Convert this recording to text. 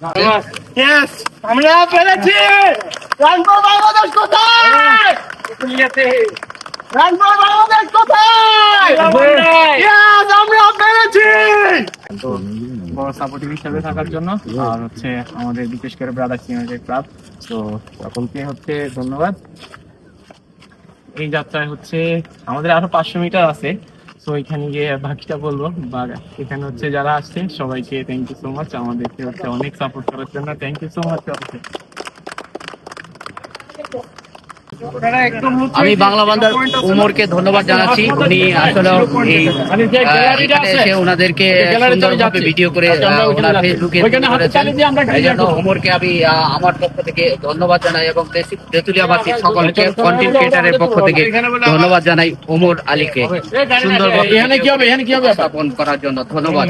Yes, আমরা পেরেছি। রানবো বাংলাদেশ কোথায়? রানবো বাংলাদেশ কোথায়? ইয়েস, আমরা পেরেছি। তো বড় সাপোর্টিভ হিসাবে থাকার জন্য, আর হচ্ছে আমাদের বিশেষ করে ব্রাদার্স ইউনাইটেড ক্লাব, তো সকলকে হচ্ছে ধন্যবাদ। এই যাত্রায় হচ্ছে আমাদের আরো 500 মিটার আছে, তো এখানে গিয়ে বাকিটা বলবো। বা এখানে হচ্ছে যারা আসছে সবাইকে থ্যাংক ইউ সো মাচ, আমাদেরকে হচ্ছে অনেক সাপোর্ট করার জন্য থ্যাংক ইউ সো মাচ। আমি বাংলা বান্দার উমরকে ধন্যবাদ জানাচ্ছি। উনি আসলে এখানে এসে ওনাদেরকে সুন্দরভাবে ভিডিও করে ওনার ফেসবুকে এই জন্য উমরকে আমি আমার পক্ষ থেকে ধন্যবাদ জানাই, এবং তেঁতুলিয়াবাসীর সকলকে কন্টেন্ট ক্রিয়েটারের পক্ষ থেকে ধন্যবাদ জানাই উমর আলীকে সুন্দরভাবে উপস্থাপন করার জন্য। ধন্যবাদ।